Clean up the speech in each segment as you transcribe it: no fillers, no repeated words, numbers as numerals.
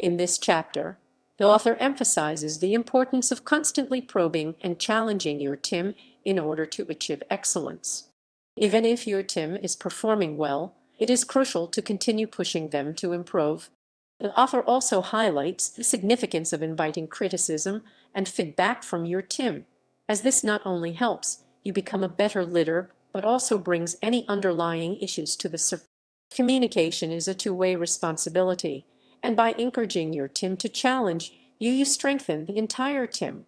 In this chapter, the author emphasizes the importance of constantly probing and challenging your team in order to achieve excellence. Even if your team is performing well, it is crucial to continue pushing them to improve. The author also highlights the significance of inviting criticism and feedback from your team, as this not only helps you become a better leader, but also brings any underlying issues to the surface. Communication is a two-way responsibility, and by encouraging your team to challenge you, you strengthen the entire team.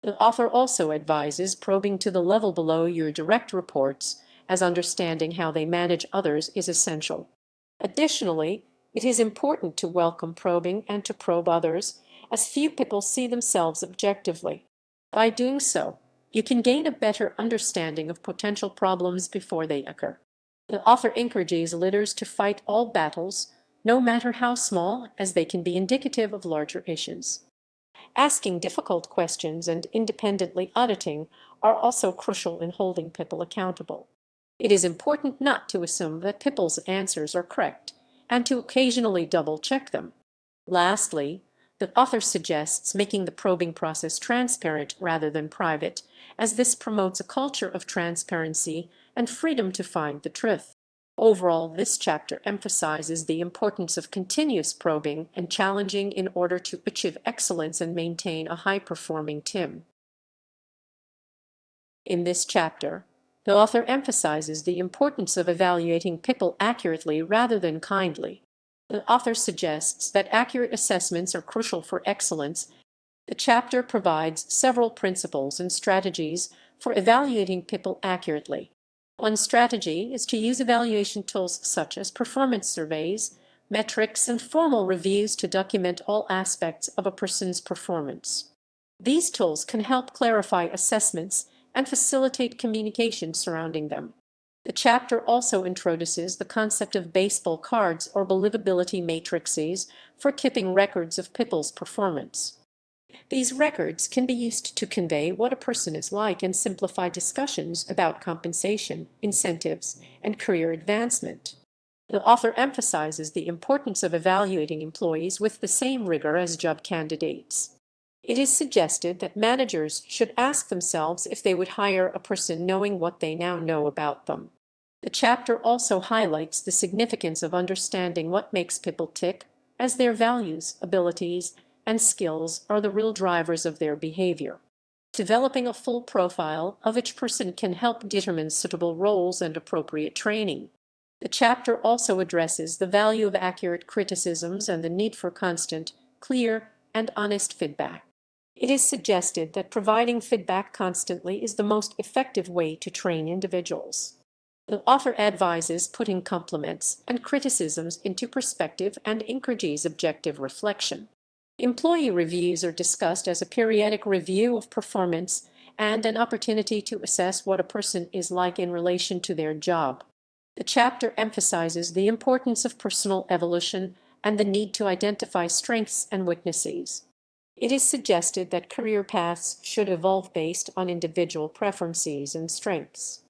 The author also advises probing to the level below your direct reports, as understanding how they manage others is essential. Additionally, it is important to welcome probing and to probe others, as few people see themselves objectively. By doing so, you can gain a better understanding of potential problems before they occur. The author encourages leaders to fight all battles, no matter how small, as they can be indicative of larger issues. Asking difficult questions and independently auditing are also crucial in holding people accountable. It is important not to assume that people's answers are correct, and to occasionally double-check them. Lastly, the author suggests making the probing process transparent rather than private, as this promotes a culture of transparency and freedom to find the truth. Overall, this chapter emphasizes the importance of continuous probing and challenging in order to achieve excellence and maintain a high-performing team. In this chapter, the author emphasizes the importance of evaluating people accurately rather than kindly. The author suggests that accurate assessments are crucial for excellence. The chapter provides several principles and strategies for evaluating people accurately. One strategy is to use evaluation tools such as performance surveys, metrics, and formal reviews to document all aspects of a person's performance. These tools can help clarify assessments and facilitate communication surrounding them. The chapter also introduces the concept of baseball cards or believability matrices for keeping records of people's performance. These records can be used to convey what a person is like and simplify discussions about compensation, incentives, and career advancement. The author emphasizes the importance of evaluating employees with the same rigor as job candidates. It is suggested that managers should ask themselves if they would hire a person knowing what they now know about them. The chapter also highlights the significance of understanding what makes people tick, as their values, abilities, and skills are the real drivers of their behavior. Developing a full profile of each person can help determine suitable roles and appropriate training. The chapter also addresses the value of accurate criticisms and the need for constant, clear, and honest feedback. It is suggested that providing feedback constantly is the most effective way to train individuals. The author advises putting compliments and criticisms into perspective and encourages objective reflection. Employee reviews are discussed as a periodic review of performance and an opportunity to assess what a person is like in relation to their job. The chapter emphasizes the importance of personal evolution and the need to identify strengths and weaknesses. It is suggested that career paths should evolve based on individual preferences and strengths.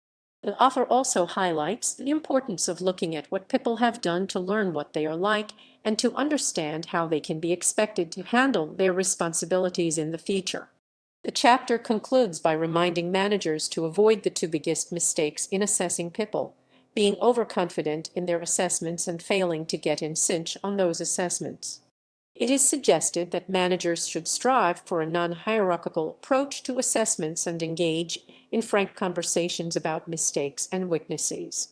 The author also highlights the importance of looking at what people have done to learn what they are like and to understand how they can be expected to handle their responsibilities in the future. The chapter concludes by reminding managers to avoid the two biggest mistakes in assessing people: being overconfident in their assessments and failing to get in sync on those assessments. It is suggested that managers should strive for a non-hierarchical approach to assessments and engage in frank conversations about mistakes and weaknesses.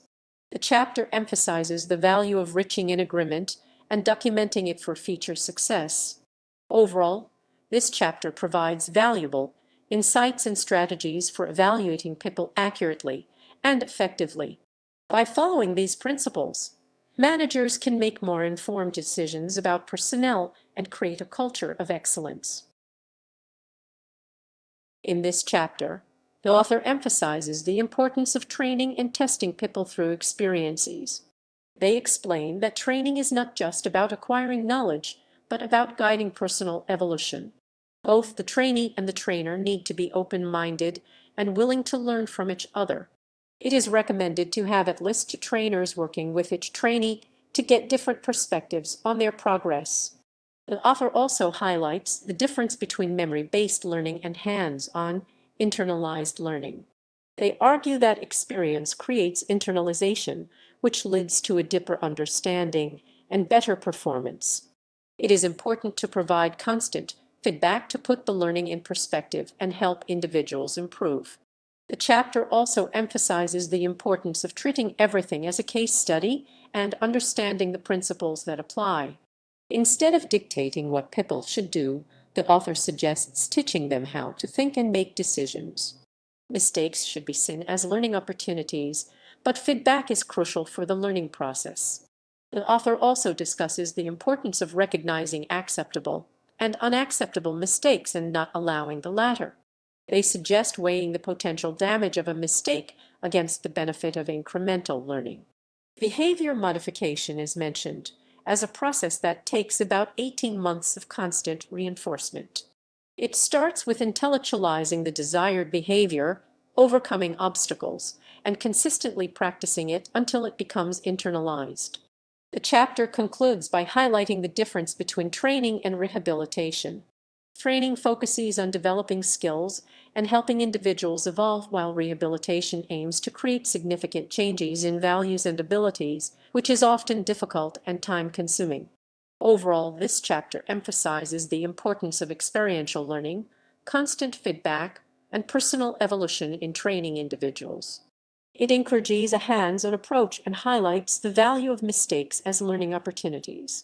The chapter emphasizes the value of reaching an agreement and documenting it for future success. Overall, this chapter provides valuable insights and strategies for evaluating people accurately and effectively. By following these principles, managers can make more informed decisions about personnel and create a culture of excellence. In this chapter, the author emphasizes the importance of training and testing people through experiences. They explain that training is not just about acquiring knowledge, but about guiding personal evolution. Both the trainee and the trainer need to be open-minded and willing to learn from each other. It is recommended to have at least two trainers working with each trainee to get different perspectives on their progress. The author also highlights the difference between memory-based learning and hands-on, internalized learning. They argue that experience creates internalization, which leads to a deeper understanding and better performance. It is important to provide constant feedback to put the learning in perspective and help individuals improve. The chapter also emphasizes the importance of treating everything as a case study and understanding the principles that apply. Instead of dictating what people should do, the author suggests teaching them how to think and make decisions. Mistakes should be seen as learning opportunities, but feedback is crucial for the learning process. The author also discusses the importance of recognizing acceptable and unacceptable mistakes and not allowing the latter. They suggest weighing the potential damage of a mistake against the benefit of incremental learning. Behavior modification is mentioned as a process that takes about 18 months of constant reinforcement. It starts with intellectualizing the desired behavior, overcoming obstacles, and consistently practicing it until it becomes internalized. The chapter concludes by highlighting the difference between training and rehabilitation. Training focuses on developing skills and helping individuals evolve, while rehabilitation aims to create significant changes in values and abilities, which is often difficult and time-consuming. Overall, this chapter emphasizes the importance of experiential learning, constant feedback, and personal evolution in training individuals. It encourages a hands-on approach and highlights the value of mistakes as learning opportunities.